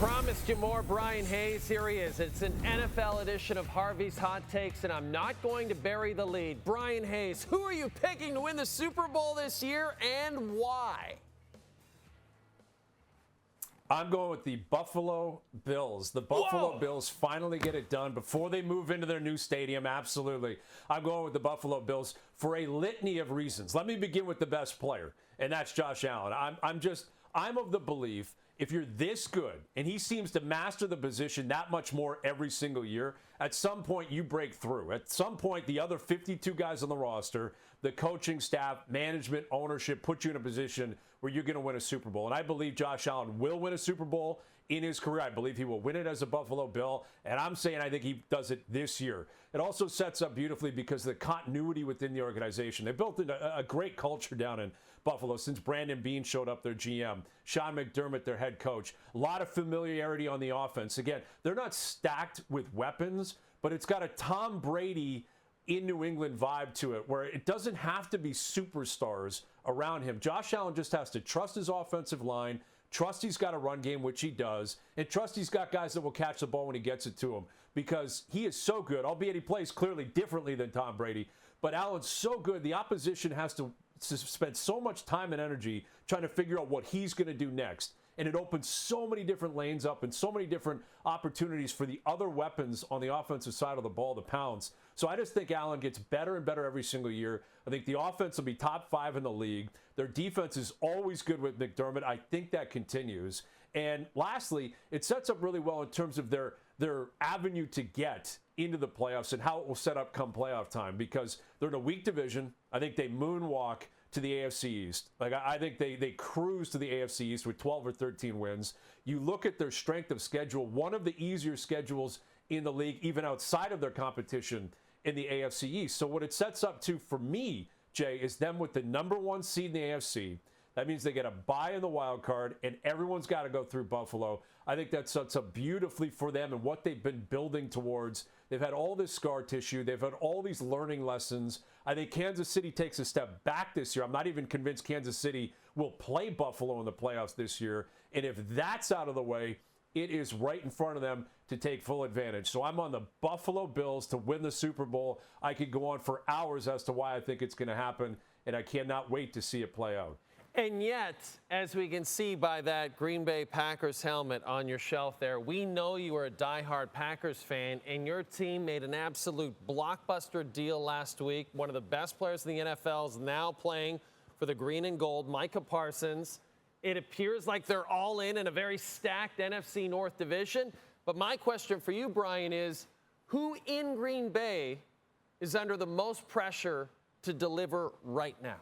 Promised you more Bryan Hayes. Here he is. It's an NFL edition of Harvey's Hot Takes, and I'm not going to bury the lead. Bryan Hayes, who are you picking to win the Super Bowl this year, and why? I'm going with the Buffalo Bills. The Buffalo Bills finally get it done before they move into their new stadium. Absolutely. I'm going with the Buffalo Bills for a litany of reasons. Let me begin with the best player, and that's Josh Allen. I'm of the belief if you're this good, and he seems to master the position that much more every single year, at some point you break through. At some point, the other 52 guys on the roster, the coaching staff, management, ownership, put you in a position where you're going to win a Super Bowl. And I believe Josh Allen will win a Super Bowl in his career. I believe he will win it as a Buffalo Bill, and I'm saying I think he does it this year. It also sets up beautifully because of the continuity within the organization. They built a great culture down in Buffalo since Brandon Beane showed up, their GM, Sean McDermott, their head coach. A lot of familiarity on the offense. Again, they're not stacked with weapons, but it's got a Tom Brady in New England vibe to it where it doesn't have to be superstars around him. Josh Allen just has to trust his offensive line, trust he's got a run game, which he does, and trust he's got guys that will catch the ball when he gets it to him because he is so good, albeit he plays clearly differently than Tom Brady. But Allen's so good, the opposition has to spend so much time and energy trying to figure out what he's going to do next. And it opens so many different lanes up and so many different opportunities for the other weapons on the offensive side of the ball to pounce. So I just think Allen gets better and better every single year. I think the offense will be top 5 in the league. Their defense is always good with McDermott. I think that continues. And lastly, it sets up really well in terms of their avenue to get into the playoffs and how it will set up come playoff time because they're in a weak division. I think they moonwalk to the AFC East. I think they cruise to the AFC East with 12 or 13 wins. You look at their strength of schedule, one of the easier schedules in the league, even outside of their competition in the AFC East. So what it sets up to for me, Jay, is them with the number 1 seed in the AFC. That means they get a bye in the wild card, and everyone's got to go through Buffalo. I think that sets up beautifully for them and what they've been building towards. They've had all this scar tissue. They've had all these learning lessons. I think Kansas City takes a step back this year. I'm not even convinced Kansas City will play Buffalo in the playoffs this year. And if that's out of the way, it is right in front of them to take full advantage. So I'm on the Buffalo Bills to win the Super Bowl. I could go on for hours as to why I think it's going to happen, and I cannot wait to see it play out. And yet, as we can see by that Green Bay Packers helmet on your shelf there, we know you are a diehard Packers fan, and your team made an absolute blockbuster deal last week. One of the best players in the NFL is now playing for the green and gold, Micah Parsons. It appears like they're all in a very stacked NFC North division. But my question for you, Bryan, is who in Green Bay is under the most pressure to deliver right now?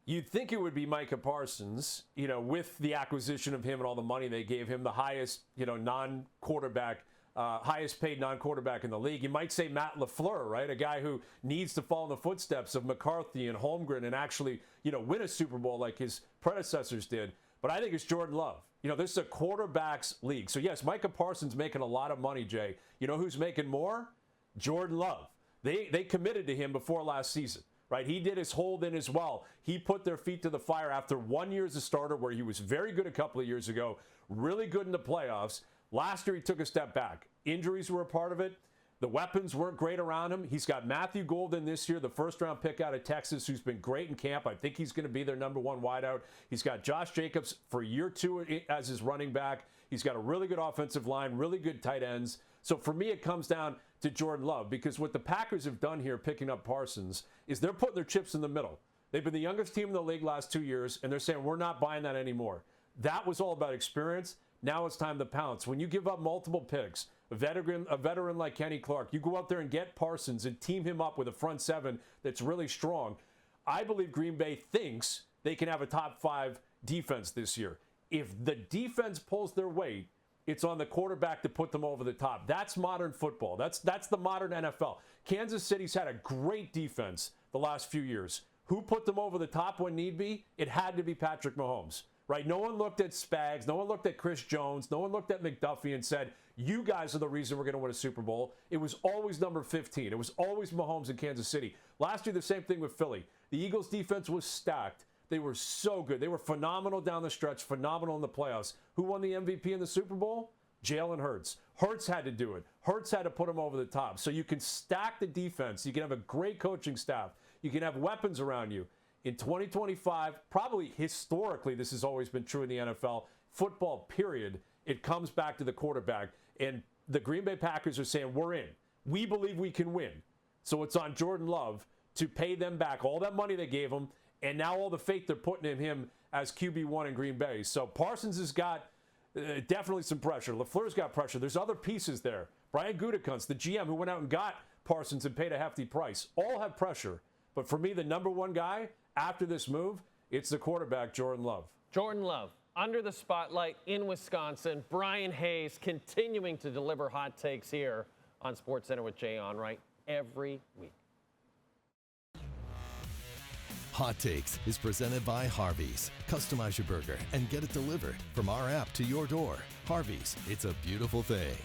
You'd think it would be Micah Parsons, with the acquisition of him and all the money they gave him, the highest, non-quarterback, highest paid non-quarterback in the league. You might say Matt LaFleur, right? A guy who needs to follow in the footsteps of McCarthy and Holmgren and actually, win a Super Bowl like his predecessors did. But I think it's Jordan Love. This is a quarterback's league. So, yes, Micah Parsons making a lot of money, Jay. You know who's making more? Jordan Love. They committed to him before last season. Right, he did his hold in as well. He put their feet to the fire after 1 year as a starter where he was very good a couple of years ago, really good in the playoffs. Last year he took a step back. Injuries were a part of it. The weapons weren't great around him. He's got Matthew Golden this year, the first-round pick out of Texas, who's been great in camp. I think he's going to be their number 1 wideout. He's got Josh Jacobs for year 2 as his running back. He's got a really good offensive line, really good tight ends. So for me, it comes down to Jordan Love because what the Packers have done here picking up Parsons is they're putting their chips in the middle. They've been the youngest team in the league last 2 years, and they're saying, we're not buying that anymore. That was all about experience. Now it's time to pounce. When you give up multiple picks, a veteran like Kenny Clark, you go out there and get Parsons and team him up with a front 7 that's really strong. I believe Green Bay thinks they can have a top 5 defense this year. If the defense pulls their weight, it's on the quarterback to put them over the top. That's modern football. That's the modern NFL. Kansas City's had a great defense the last few years. Who put them over the top when need be? It had to be Patrick Mahomes. Right? No one looked at Spags. No one looked at Chris Jones. No one looked at McDuffie and said, you guys are the reason we're going to win a Super Bowl. It was always number 15. It was always Mahomes in Kansas City. Last year, the same thing with Philly. The Eagles' defense was stacked, They were so good. They were phenomenal down the stretch, phenomenal in the playoffs. Who won the MVP in the Super Bowl? Jalen Hurts. Hurts had to do it. Hurts had to put him over the top. So you can stack the defense. You can have a great coaching staff. You can have weapons around you. In 2025, probably historically, this has always been true in the NFL, football period, it comes back to the quarterback. And the Green Bay Packers are saying, we're in. We believe we can win. So it's on Jordan Love to pay them back all that money they gave him, and now all the faith they're putting in him as QB1 in Green Bay. So Parsons has got definitely some pressure. LaFleur's got pressure. There's other pieces there. Brian Gutekunst, the GM who went out and got Parsons and paid a hefty price, all have pressure. But for me, the number one guy after this move, it's the quarterback, Jordan Love. Jordan Love, under the spotlight in Wisconsin. Bryan Hayes continuing to deliver hot takes here on SportsCenter with Jay Onrait every week. Hot Takes is presented by Harvey's. Customize your burger and get it delivered from our app to your door. Harvey's, it's a beautiful thing.